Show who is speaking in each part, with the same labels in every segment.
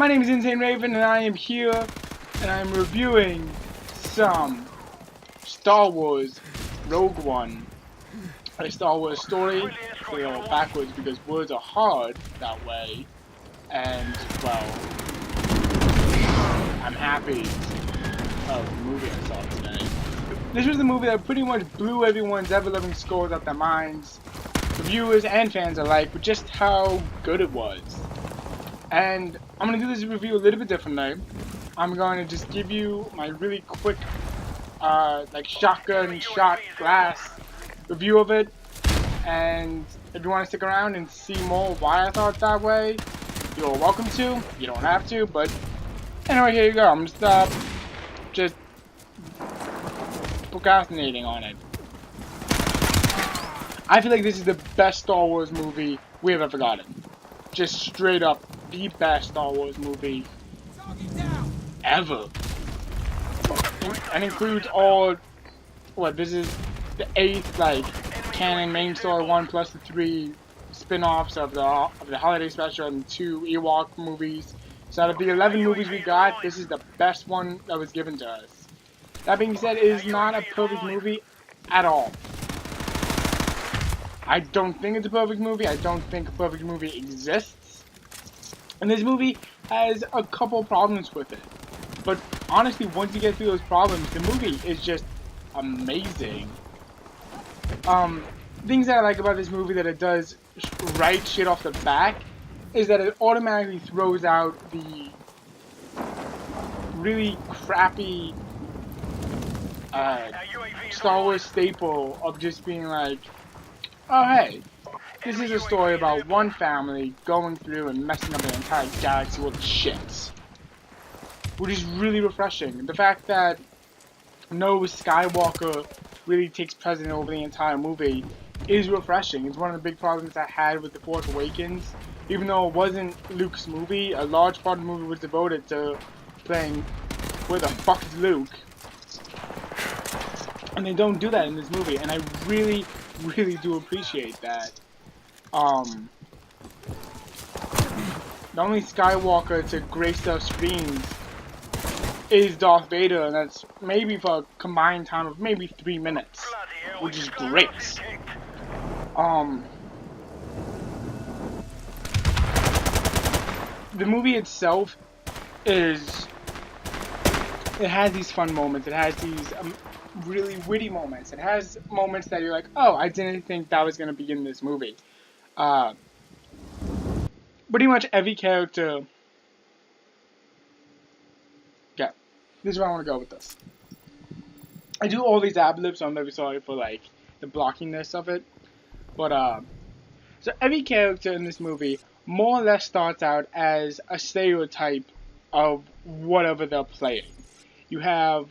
Speaker 1: My name is Insane Raven, and I am here, and I'm reviewing some Star Wars Rogue One, a Star Wars story. Say all backwards because words are hard that way, and well, I'm happy of the movie I saw today. This was the movie that pretty much blew everyone's ever-loving scores out their minds, reviewers and fans alike, with just how good it was. And I'm going to do this review a little bit differently. I'm going to just give you my really quick, like shotgun shot glass review of it. And if you want to stick around and see more why I thought that way, you're welcome to. You don't have to, but anyway, here you go. I'm just procrastinating on it. I feel like this is the best Star Wars movie we have ever gotten. Just straight up the best Star Wars movie ever. And includes all, this is the 8th, like, canon main story one plus the 3 spin-offs of the holiday special and 2 Ewok movies. So out of the 11 movies we got, this is the best one that was given to us. That being said, it is not a perfect movie at all. I don't think it's a perfect movie. I don't think a perfect movie exists. And this movie has a couple problems with it. But honestly, once you get through those problems, the movie is just amazing. Things that I like about this movie that it does right shit off the back is that it automatically throws out the really crappy Star Wars staple of just being like, oh hey, this is a story about one family going through and messing up an entire galaxy with shits. Which is really refreshing. The fact that no Skywalker really takes precedent over the entire movie is refreshing. It's one of the big problems I had with The Force Awakens. Even though it wasn't Luke's movie, a large part of the movie was devoted to playing where the fuck is Luke. And they don't do that in this movie, and I really do appreciate that. The only Skywalker to grace our screens is Darth Vader, and that's maybe for a combined time of maybe 3 minutes, which is great. The movie itself it has these fun moments, it has these really witty moments, it has moments that you're like, oh, I didn't think that was going to be in this movie. Pretty much every character, yeah, this is where I want to go with this. I do all these ad-libs, so I'm very sorry for, like, the blockiness of it, but, so every character in this movie more or less starts out as a stereotype of whatever they're playing. You have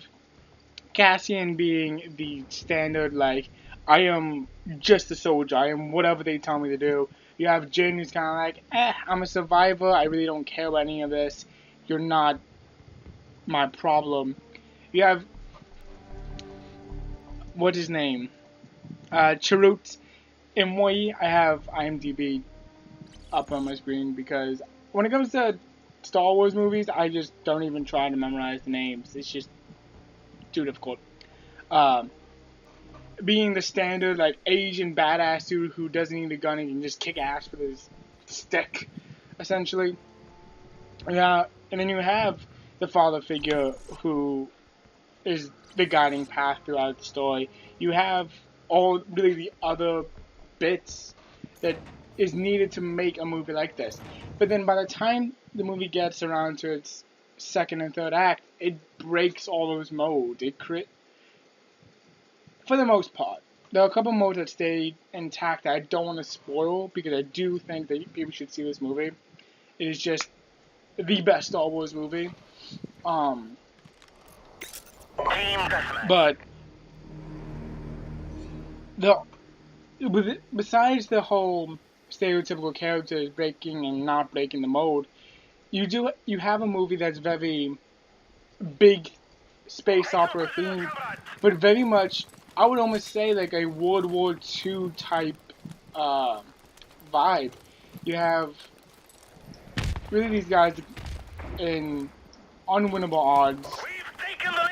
Speaker 1: Cassian being the standard, like, I am just a soldier, I am whatever they tell me to do. You have Jyn who's kind of like, I'm a survivor, I really don't care about any of this, you're not my problem. You have, what's his name? Chirrut Imwe. I have IMDb up on my screen because when it comes to Star Wars movies, I just don't even try to memorize the names. It's just too difficult. Being the standard, like, Asian badass dude who doesn't need a gun and can just kick ass with his stick, essentially. Yeah, and then you have the father figure who is the guiding path throughout the story. You have all really the other bits that is needed to make a movie like this. But then by the time the movie gets around to its second and third act, it breaks all those modes. For the most part. There are a couple modes that stay intact that I don't want to spoil because I do think that people should see this movie. It is just the best Star Wars movie. But besides the whole stereotypical characters breaking and not breaking the mold, you have a movie that's very big space opera themed, but very much, I would almost say, like a World War II type vibe. You have really these guys in unwinnable odds.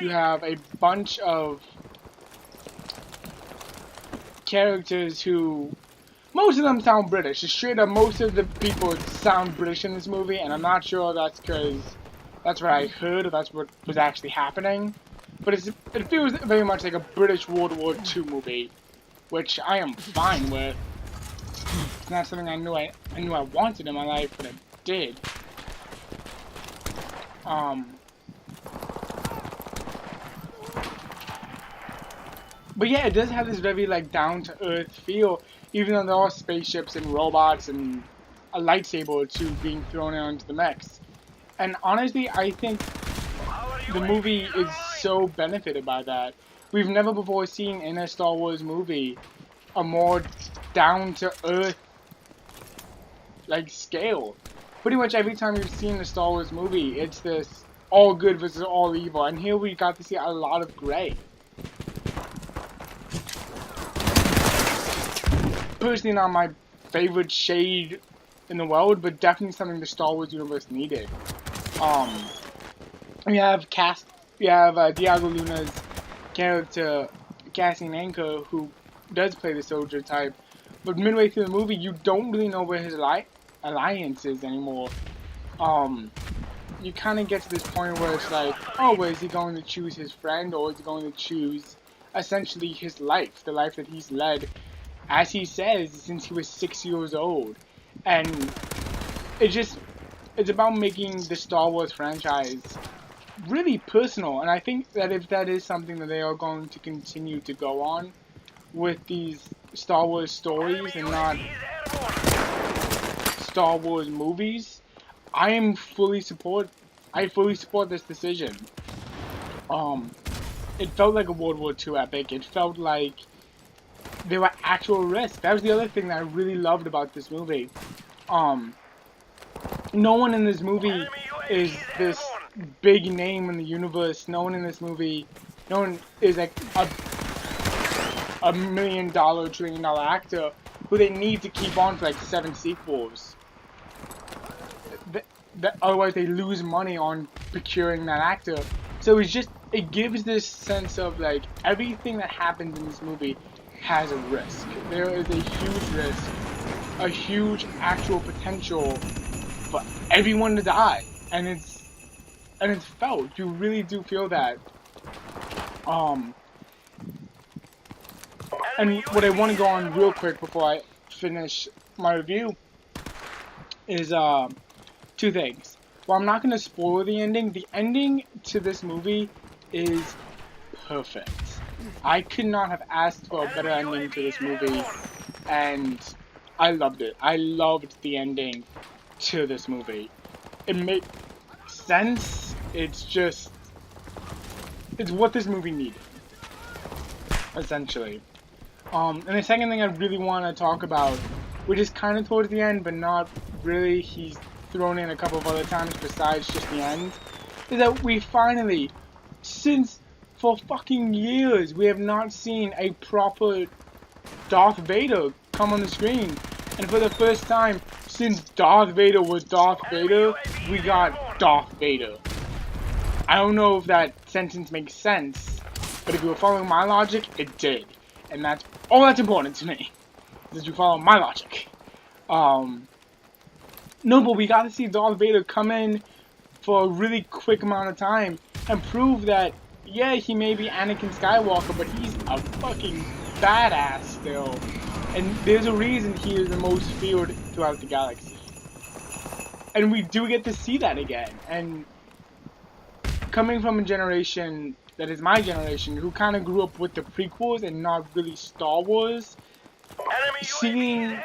Speaker 1: You have a bunch of characters who, most of them sound British. Just straight up, most of the people sound British in this movie, and I'm not sure that's because that's what I heard or that's what was actually happening. But it feels very much like a British World War II movie, which I am fine with. It's not something I knew I wanted in my life, but I did. But yeah, it does have this very like down-to-earth feel, even though there are spaceships and robots and a lightsaber or two being thrown into the mix. And honestly, I think the movie is so benefited by that. We've never before seen in a Star Wars movie a more down-to-earth like scale. Pretty much every time you've seen a Star Wars movie, it's this all good versus all evil, and here we got to see a lot of gray. Personally, not my favorite shade in the world, but definitely something the Star Wars universe needed. You have Diego Luna's character, Cassian Andor, who does play the soldier type, but midway through the movie, you don't really know where his alliance is anymore. You kind of get to this point where it's like, oh, well, is he going to choose his friend, or is he going to choose essentially his life, the life that he's led, as he says, since he was 6 years old. And it's about making the Star Wars franchise really personal, and I think that if that is something that they are going to continue to go on with these Star Wars stories and not Star Wars movies, I fully support this decision. It felt like a World War II epic. It felt like there were actual risks. That was the other thing that I really loved about this movie. No one in this movie is this big name in the universe. No one is like a $1 million, $1 trillion actor who they need to keep on for like 7 sequels. Otherwise they lose money on procuring that actor. So it gives this sense of like everything that happens in this movie has a risk. There is a huge risk, a huge actual potential for everyone to die, and it's felt. You really do feel that. And what I want to go on real quick before I finish my review is 2 things. Well, I'm not going to spoil the ending. The ending to this movie is perfect. I could not have asked for a better ending to this movie, and I loved it. I loved the ending to this movie. It made sense. It's what this movie needed, essentially. And the second thing I really want to talk about, which is kind of towards the end, but not really, he's thrown in a couple of other times besides just the end, is that we finally, for fucking years, we have not seen a proper Darth Vader come on the screen. And for the first time since Darth Vader was Darth Vader, we got Darth Vader. I don't know if that sentence makes sense, but if you were following my logic, it did. And that's all that's important to me, is that you follow my logic. No, but we got to see Darth Vader come in for a really quick amount of time and prove that, yeah, he may be Anakin Skywalker, but he's a fucking badass still. And there's a reason he is the most feared throughout the galaxy. And we do get to see that again. And coming from a generation that is my generation, who kind of grew up with the prequels and not really Star Wars, seeing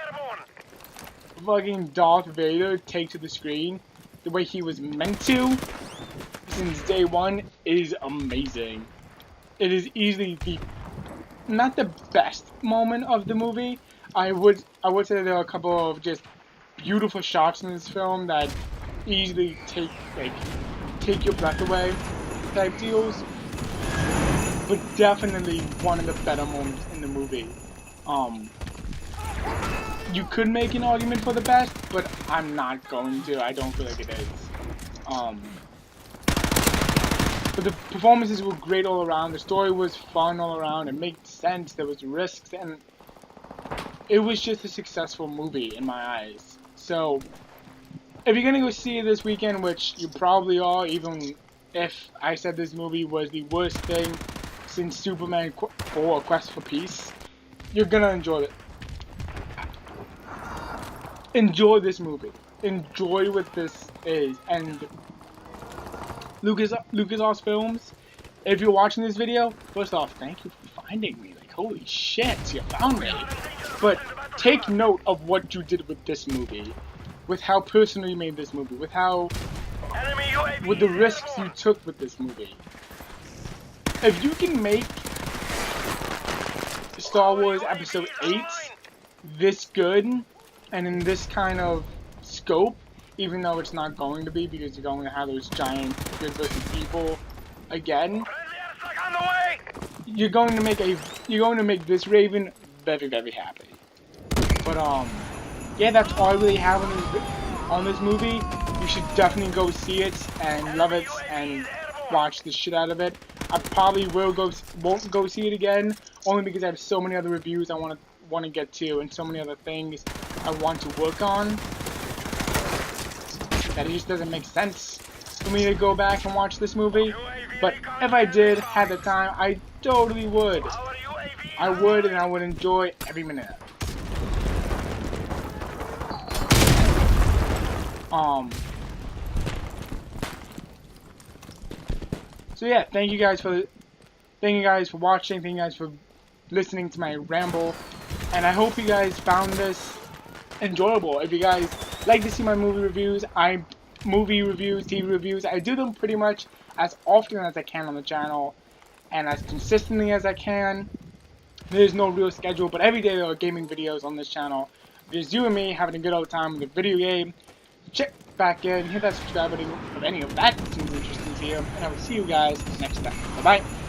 Speaker 1: fucking Darth Vader take to the screen the way he was meant to since day one is amazing. It is easily not the best moment of the movie. I would say there are a couple of just beautiful shots in this film that easily take your breath away type deals, but definitely one of the better moments in the movie. You could make an argument for the best, but I'm not going to. I don't feel like it is. But the performances were great all around. The story was fun all around. It made sense. There was risks, and it was just a successful movie in my eyes. So, if you're gonna go see it this weekend, which you probably are, even if I said this movie was the worst thing since Superman 4: Quest for Peace, you're gonna enjoy it. Enjoy this movie. Enjoy what this is. And LucasArts Films, if you're watching this video, first off, thank you for finding me. Like, holy shit, you found me. But take note of what you did with this movie, with how personal you made this movie, with the risks you took with this movie. If you can make Star Wars Episode 8 this good, and in this kind of scope, even though it's not going to be, because you're going to have those giant good versus evil again, you're going to make this Raven very, very happy. But yeah, that's all I really have on this movie. You should definitely go see it and love it and watch the shit out of it. I probably won't go see it again, only because I have so many other reviews I want to get to and so many other things I want to work on that it just doesn't make sense for me to go back and watch this movie. But if I did have the time, I totally would. I would, and I would enjoy every minute of it. So yeah, thank you guys for watching. Thank you guys for listening to my ramble, and I hope you guys found this enjoyable. If you guys like to see my movie reviews, TV reviews, I do them pretty much as often as I can on the channel, and as consistently as I can. There's no real schedule, but every day there are gaming videos on this channel. There's you and me having a good old time with a video game. Check back in, hit that subscribe button if any of that seems interesting to you, and I will see you guys next time. Bye bye.